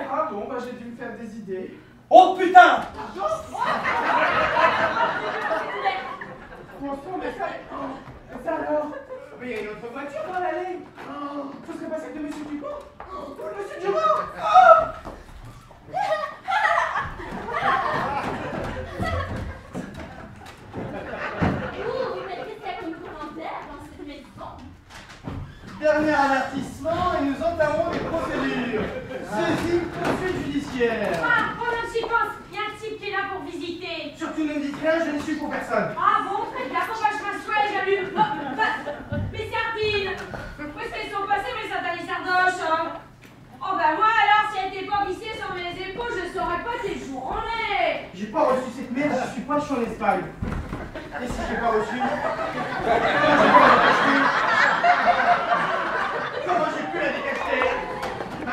Ah bon, bah j'ai dû me faire des idées. Oh putain! Bon sang, mais ça alors? Mais il y a une autre voiture dans l'allée. Oh, ce serait pas celle de Monsieur Dupont? Oh, Monsieur Dupont! Oh! Vous mettrez ça comme commentaire dans cette maison. Dernier avertissement et nous entamons les procédures. Ceci, poursuite judiciaire. Ah, pendant que j'y pense, il y a un type qui est là pour visiter. Surtout ne me dites rien, je ne suis pour personne. Ah bon, très bien, faut pas que je m'assoie, j'allume. Oh, mes sardines! Où est-ce qu'elles sont passées, mes satanées sardoches, hein? Oh bah moi alors, si elle n'était pas vissée sur mes épaules, je saurais pas quel jour on est. J'ai pas reçu cette merde, je suis pas en Espagne. Et si j'ai pas reçu? Comment j'ai pu la décacheter?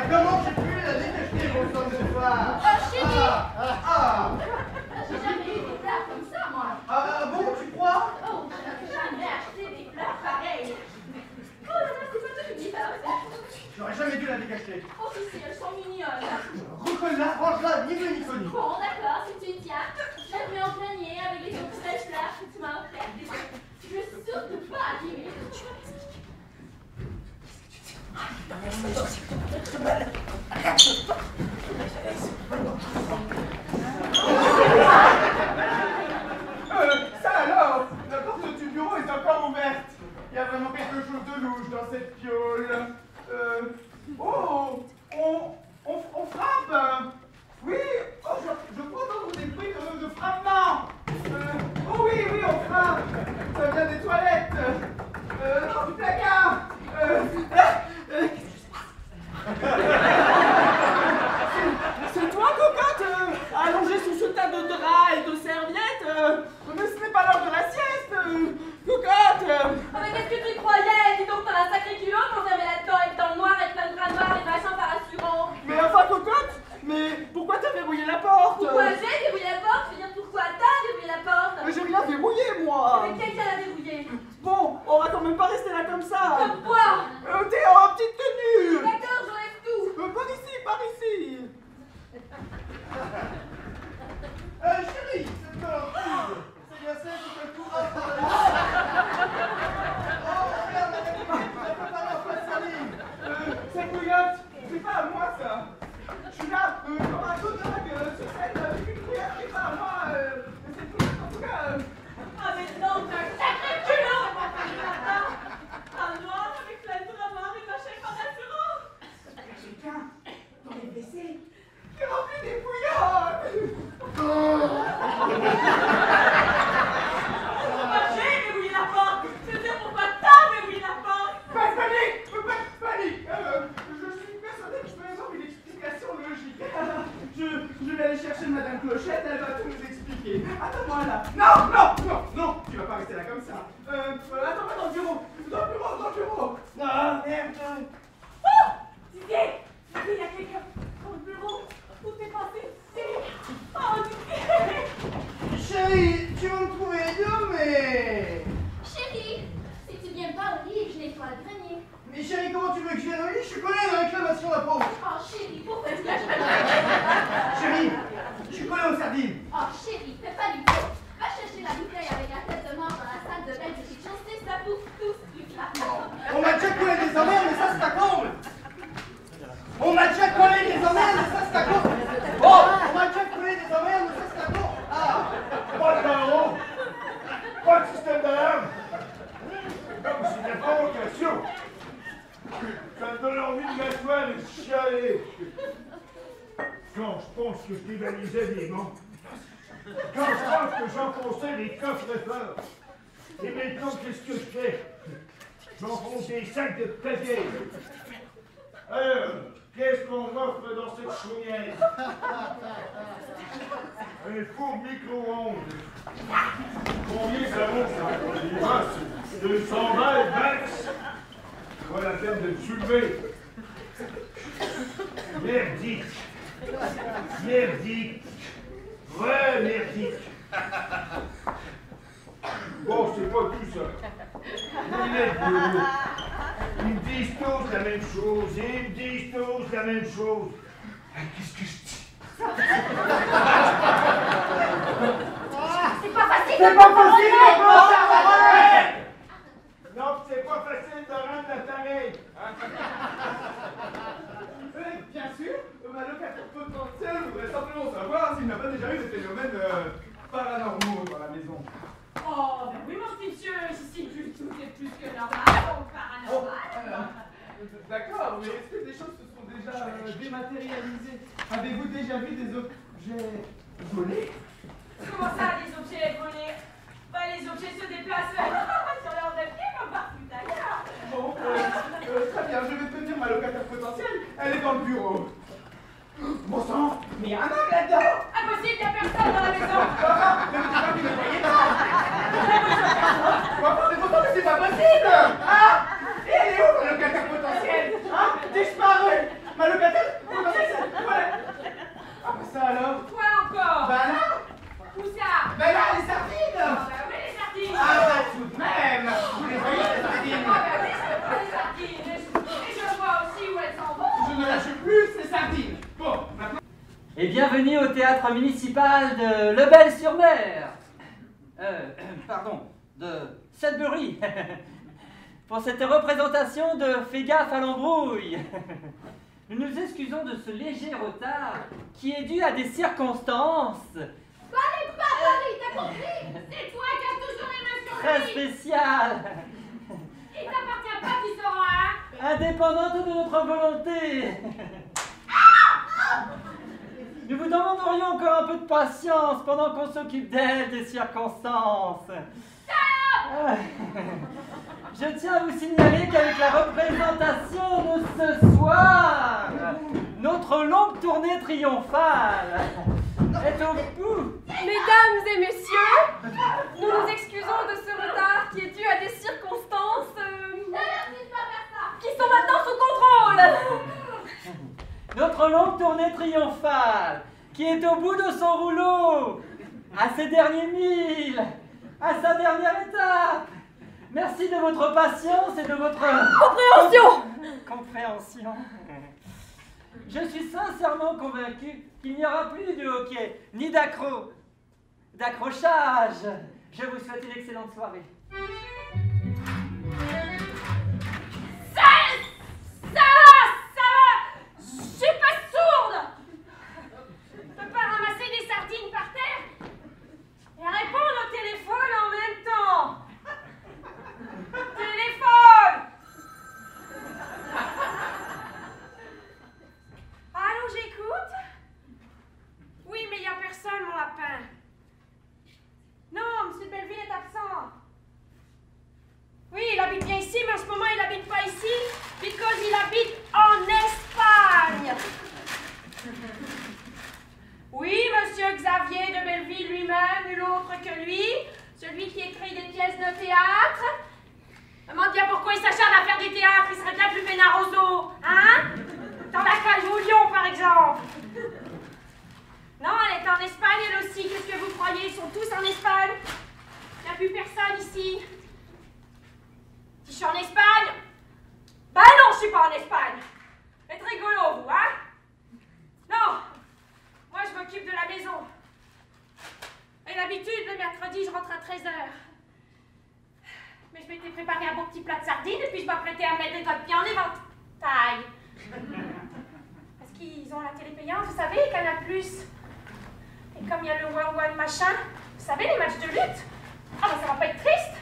Comment j'ai pu la décacheter, mon sang de soir? Oh chérie! J'ai jamais eu des fleurs comme ça, moi. Ah bon, tu crois? Oh, j'ai jamais acheté des fleurs pareilles. Oh là là, c'est pas toi qui dis ça. J'aurais jamais dû la décacheter. Oh si, si, elles sont mignonnes. Recolle-la, range-la, ni vu ni connu. Bon, d'accord, si tu tiens. Je la mets en panier avec les autres sèches fleurs que tu m'as offertes. Je veux surtout pas abîmer. Ça alors? La porte du bureau est encore ouverte. Il y a vraiment quelque chose de louche dans cette piole. Oh! On frappe! Oui! Oh, je crois entendre des bruits de frappement! Oh oui, on frappe! Ça vient des toilettes! Non, du placard! C'est toi, cocotte, allongée sous ce tas de draps et de serviettes. Mais ce n'est pas l'heure de la sieste, cocotte. Oh mais qu'est-ce que tu croyais? Dis donc, t'as un sacré culot pour fermer là-dedans, être dans le noir, avec plein de draps noirs et machin par assurant. Mais enfin, cocotte, mais pourquoi t'as verrouillé la porte? Pourquoi j'ai verrouillé la porte? Je veux dire, pourquoi t'as verrouillé la porte? Mais j'ai rien verrouillé, moi. Mais quelqu'un l'a verrouillé. Bon, on va quand même pas rester là comme ça. Comme quoi? T'es en petite tenue. D'accord, j'enlève tout. Par ici, par ici. Chérie, cette colonne, c'est bien celle qui fait le tour à la Oh, regarde, la qualité, tu l'as préparée en place salive. Cette bouillotte, c'est pas à moi, ça. Je suis là, comme un gros dingue sur scène avec une cuillère, c'est pas à moi. Cette bouillotte, en tout cas. Ah mais non, t'as un sacré culot. Un noir avec plein de draps noirs et machin par assurant. Quelqu'un dans les WC qui remplit des bouillottes. Pourquoi j'ai verrouillé la porte? Je veux dire, pourquoi t'as verrouillé la porte? Pas de panique, pas de panique. Je suis persuadé que je peux avoir une explication logique. Je vais aller chercher Madame Clochette, elle va tout nous expliquer. Attends-moi là. Non, tu vas pas rester là comme ça. Attends-moi dans le bureau. Dans le bureau. Ah, merde. Oh! Didier, il y a quelqu'un dans le bureau. Où t'es passé? Oh, Didier! Chérie, tu vas me trouver dur, mais... Chérie, si tu viens pas au lit, je nettoie le grenier. Mais chérie, comment tu veux que je vienne au lit? Je suis collé dans la réclamation, la pauvre. Oh, chérie, pourquoi tu lâches pas? Chérie, je suis collé aux sardines. Oh, chérie, fais pas du tout. Va chercher la bouteille avec la tête de mort dans la salle de bain de petite chaussée, ça bouffe tout ce qui frappe. On m'a déjà collé des emmerdes, mais ça c'est à comble. On m'a déjà collé des emmerdes, mais ça c'est à comble. Oh, on m'a déjà collé des emmerdes, mais ça c'est à comble. Ah, Pas de barreau, pas de système d'alarme. Non, mais c'est de la provocation. Ça me donne envie de m'asseoir et de chialer. Quand je pense que je dévalisais des monts, quand je pense que j'enfonçais des coffres forts, et maintenant qu'est-ce que je fais? J'enfonce des sacs de papier. Alors, qu'est-ce qu'on m'offre dans cette chaumière? Un four micro-ondes. Combien ça vaut ça? 200 balles max. Pas la peine de me soulever. Merdique. Merdique. Ouais, merdique. Bon, c'est pas tout ça. Les lettres de l'eau. Ils me disent tous la même chose, ils me disent tous la même chose. À C'est pas possible de penser à Marie! Non, c'est pas facile de rendre la tarée. Bien sûr, ma locataire potentielle voudrait simplement savoir s'il n'a pas déjà eu des phénomènes paranormaux dans la maison. Oh, ben oui, mon petit monsieur, ici, tout est plus que normal, donc paranormal. D'accord, mais est-ce que des choses se sont déjà dématérialisées? Avez-vous déjà vu des objets volés? Comment ça, les objets volés? Bah, les objets se déplacent sur leur deux pieds comme partout ailleurs. Bon, très bien, je vais prévenir ma locataire potentielle, elle est dans le bureau. Bon sang, mais il y a un homme là-dedans! Impossible, il n'y a personne dans la maison. Ne me dites pas que vous ne voyez pas! Mais c'est pas possible! Ah! Et elle est où, ma locataire potentielle? Hein? Disparue! Ma locataire potentielle, c'est... Ouais. Ah, bah ça alors? Quoi encore? Bah là! Où ça? Bah là, les sardines! Ah, bah oui, les sardines. Ah bah tout de même! Vous les voyez, les sardines? Ah, bah oui, je vois les sardines. Et je vois aussi où elles s'en vont. Je ne lâche plus ces sardines! Bon, maintenant... Et bienvenue au théâtre municipal de Lebel-sur-Mer. Pardon, de Sudbury. Pour cette représentation de Fais gaffe à l'embrouille. Nous nous excusons de ce léger retard qui est dû à des circonstances Allez, pas Paris, t'as compris? C'est toi qui as toujours les mains sur très lui. spéciales, Il t'appartient pas, tu sauras. indépendantes de notre volonté. Nous vous demanderions encore un peu de patience pendant qu'on s'occupe d'elle, des circonstances. Je tiens à vous signaler qu'avec la représentation de ce soir, notre longue tournée triomphale est au bout. Mesdames et messieurs, nous nous excusons de ce retard qui est dû à des circonstances qui sont maintenant sous contrôle. Notre longue tournée triomphale qui est au bout de son rouleau, à ses derniers milles, à sa dernière étape. Merci de votre patience et de votre compréhension. Je suis sincèrement convaincu qu'il n'y aura plus de hockey, ni d'accrochage. Je vous souhaite une excellente soirée. Ça va. Je suis pas sourde. Je peux pas ramasser des sardines par terre et répondre au téléphone en même temps. Téléphone. Allô, j'écoute? Oui, mais il n'y a personne, mon lapin. Non, M. Belleville est absent. Oui, il habite bien ici, mais en ce moment, il n'habite pas ici, parce qu'il habite en Espagne. Oui, Monsieur Xavier de Belleville lui-même, nul autre que lui, celui qui écrit des pièces de théâtre. Maman, bien pourquoi il s'acharne à faire du théâtre, il serait bien plus peinard aux eaux, hein? Dans la cage au Lyon, par exemple. Non, elle est en Espagne, elle aussi. Qu'est-ce que vous croyez? Ils sont tous en Espagne. Il n'y a plus personne ici. Si je suis en Espagne? Ben non, je suis pas en Espagne. Vous êtes rigolo, vous, hein? Non. Moi, je m'occupe de la maison. Et d'habitude, le mercredi, je rentre à 13h. Mais je m'étais préparé un beau petit plat de sardines et puis je m'apprêtais à mettre des doigts de pied en éventail. Parce qu'ils ont la télé payante, vous savez, Canal+. Et comme il y a le World machin, vous savez, les matchs de lutte. Ah, ben ça va pas être triste.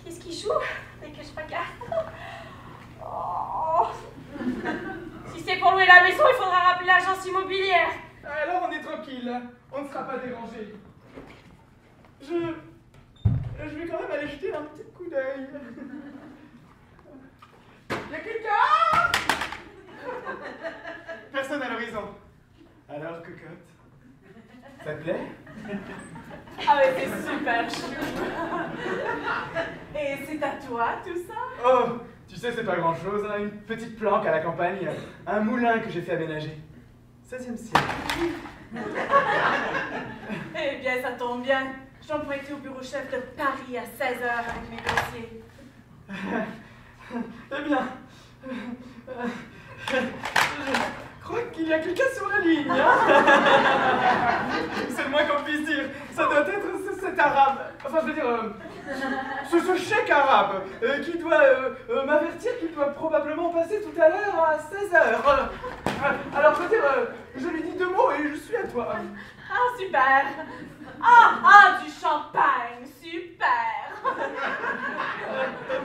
Qu'est-ce qui joue dès que je regarde? Oh. Si c'est pour louer la maison, il faudra rappeler l'agence immobilière. Alors on est tranquille, on ne sera pas dérangé. Je vais quand même aller jeter un petit coup d'œil. Y'a quelqu'un? Personne à l'horizon. Alors, cocotte, ça te plaît? Ah mais c'est super chou. Et c'est à toi tout ça? Oh, tu sais, c'est pas grand-chose, hein, une petite planque à la campagne, un moulin que j'ai fait aménager. 16e siècle. Eh bien ça tombe bien. J'en pourrais être au bureau chef de Paris à 16h avec mes dossiers. Eh bien, Je crois qu'il y a quelqu'un sur la ligne. Hein. C'est le moins qu'on puisse dire. Ça doit être cet arabe. Enfin, je veux dire, ce cheikh arabe qui doit m'avertir qu'il doit probablement passer tout à l'heure à 16h. Alors, je veux dire, je lui dis 2 mots et je suis à toi. Ah, super. Ah, du champagne, super.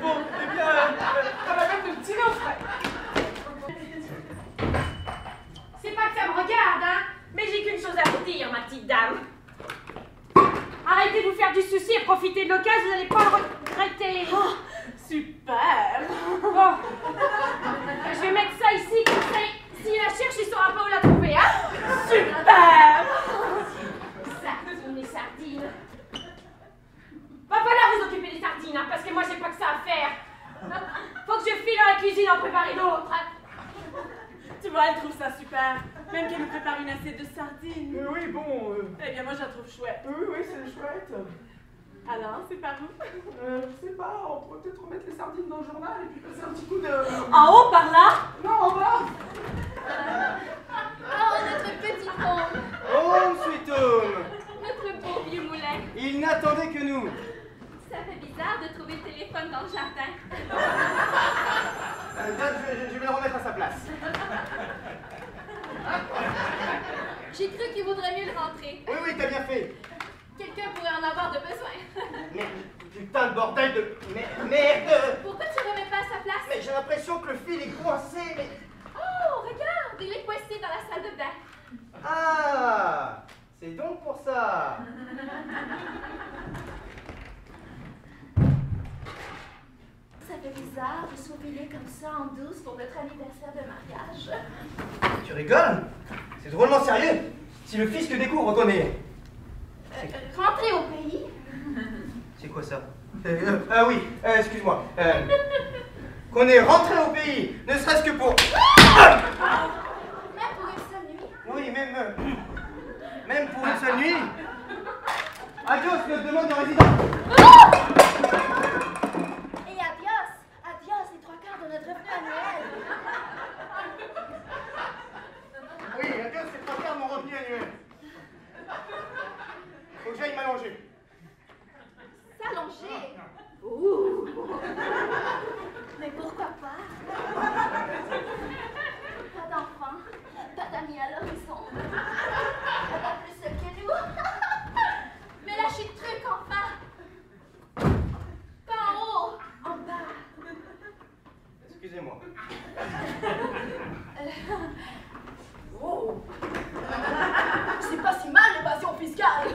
Bon, eh bien, on va mettre de petits noms frais. C'est pas que ça me regarde, hein, mais j'ai qu'une chose à vous dire, ma petite dame. Arrêtez de vous faire du souci et profitez de l'occasion, vous n'allez pas le regretter. Oh, super. Bon, je vais mettre ça ici, comme ça, s'il la cherche, il saura pas où la trouver, hein. Super. Sardines, les sardines. Va falloir vous occuper des sardines, hein, parce que moi, j'ai pas que ça à faire. Faut que je file dans la cuisine en préparer d'autres. Tu vois, elle trouve ça super. Même qu'elle nous prépare une assiette de sardines. Oui, bon. Eh bien, moi, je la trouve chouette. Oui, c'est chouette. Alors, c'est par où? Je sais pas, on pourrait peut-être remettre les sardines dans le journal et puis passer un petit coup de. En haut, par là? Non, en bas. Oh, notre petit Tom, Oh, Sweet Tom. notre beau vieux moulin. Il n'attendait que nous. Ça fait bizarre de trouver le téléphone dans le jardin. Dad, je vais le remettre à sa place. J'ai cru qu'il vaudrait mieux le rentrer. Oui, t'as bien fait. Quelqu'un pourrait en avoir de besoin. Mais putain de bordel de... Merde. Pourquoi tu ne remets pas à sa place? Mais j'ai l'impression que le fil est coincé, mais... Oh, regarde, il est coincé dans la salle de bain. Ah, c'est donc pour ça. Ça fait bizarre de s'oublier comme ça en douce pour notre anniversaire de mariage. Tu rigoles? C'est drôlement sérieux. Si le fisc découvre qu'on est... Rentrer au pays? C'est quoi ça? Oui, excuse-moi. Qu'on est rentré au pays, ne serait-ce que pour... Même pour une seule nuit? Oui, même pour une seule nuit. Adios, notre demande de résidence. Et adios les 3/4 de notre revenu annuel. Oui, adios, c'est 3/4 de mon revenu annuel. Faut que j'aille m'allonger. S'allonger? Ouh! Mais pourquoi pas? Pas d'enfants, pas d'amis à l'horizon, pas plus seul que nous. Mais lâchez le truc enfin! Pas en haut, en bas. Excusez-moi. Oh! C'est pas si mal l'évasion fiscale!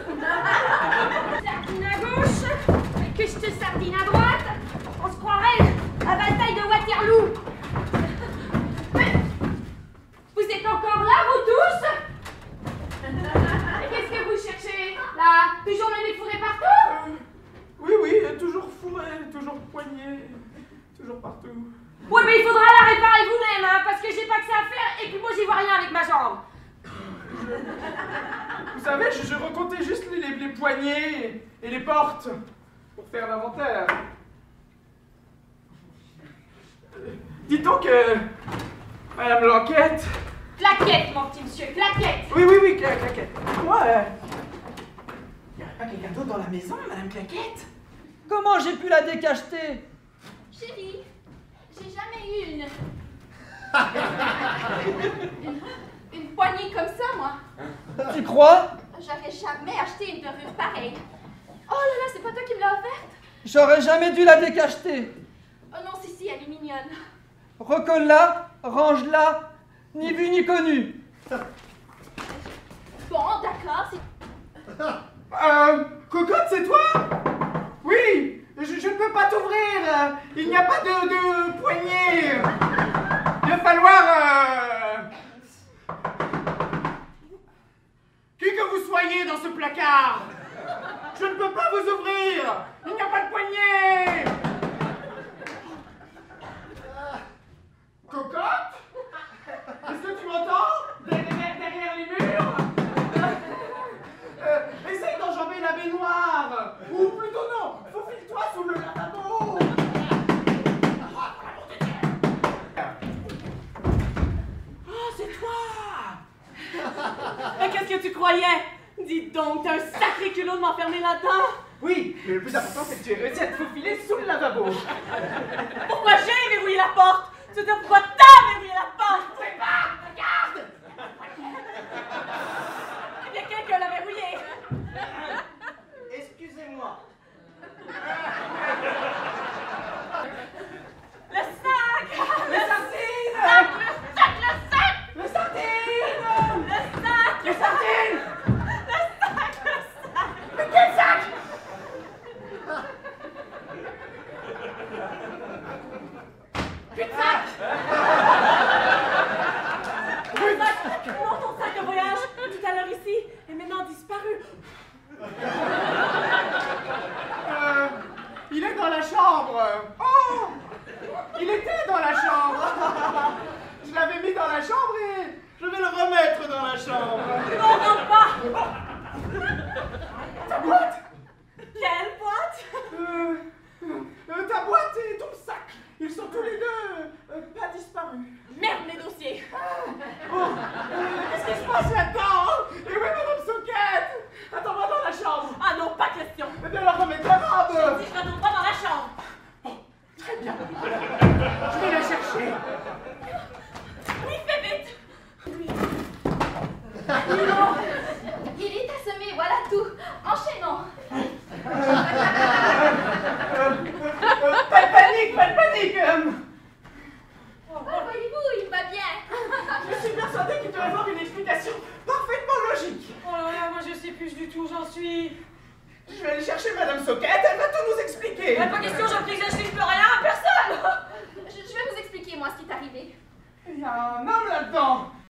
Sardine à gauche, et que je te sardine à droite, on se croirait à bataille de Waterloo. Mais vous êtes encore là, vous tous? Et qu'est-ce que vous cherchez, là? Toujours le nez fourré partout? Oui, toujours fourré, toujours poigné, toujours partout. Oui, mais il faudra la réparer vous-même, hein, parce que j'ai pas que ça à faire, et puis moi j'y vois rien avec ma jambe. Vous savez, je recomptais juste les poignées et les portes pour faire l'inventaire. Dites donc, Madame l'enquête. Claquette, mon petit monsieur, claquette. Oui, Claquette. Moi, il n'y aurait pas quelqu'un d'autre dans la maison, Madame Claquette? Comment j'ai pu la décacheter? Chérie, j'ai jamais eu une poignée comme ça, moi. Tu crois? J'aurais jamais acheté une dorure pareille. Oh là là, c'est pas toi qui me l'as offerte? J'aurais jamais dû la décacheter. Oh non, si, elle est mignonne. Recolle-la, range-la, ni vu ni connu. Bon, d'accord, Cocotte, c'est toi? Oui, je ne peux pas t'ouvrir. Il n'y a pas de poignée. Il va falloir... Qui que vous soyez dans ce placard, je ne peux pas vous ouvrir. Il n'y a pas de poignée. Cocotte? Est-ce que tu m'entends? Derrière les murs? Essaye d'enjamber la baignoire. Ou plutôt non, faufile-toi sous le lavabo. Qu'est-ce que tu croyais? Dis donc, t'as un sacré culot de m'enfermer là-dedans. Oui, mais le plus important, c'est que tu aies réussi à te faufiler sous le lavabo. Pourquoi j'ai verrouillé la porte? Tu veux dire pourquoi t'as verrouillé la porte? C'est pas, regarde! Eh bien, quelqu'un l'a verrouillé. Excusez-moi. Le sac! Les sardines! Le sac! Les sardines! Le sac! Les sardines! Le sac! Mais quel sac? Plus de sac! Plus de sac! Non, ton sac de voyage, tout à l'heure ici, est maintenant disparu. Il est dans la chambre. Oh! Il était dans la chambre. Je l'avais mis dans la chambre et je vais le remettre dans la chambre. Non, rentre pas! Ta boîte? Quelle boîte? Ta boîte et ton sac. Ils sont tous les deux pas disparus. Merde, mes dossiers! Qu'est-ce qui se passe là-dedans? Et oui, Madame Souquette? Attends-moi dans la chambre. Ah non, pas question! Eh bien, alors remets ta robe. Si je retourne pas dans la chambre! Très bien. Je vais la chercher. Oui, fais vite! Oui, non!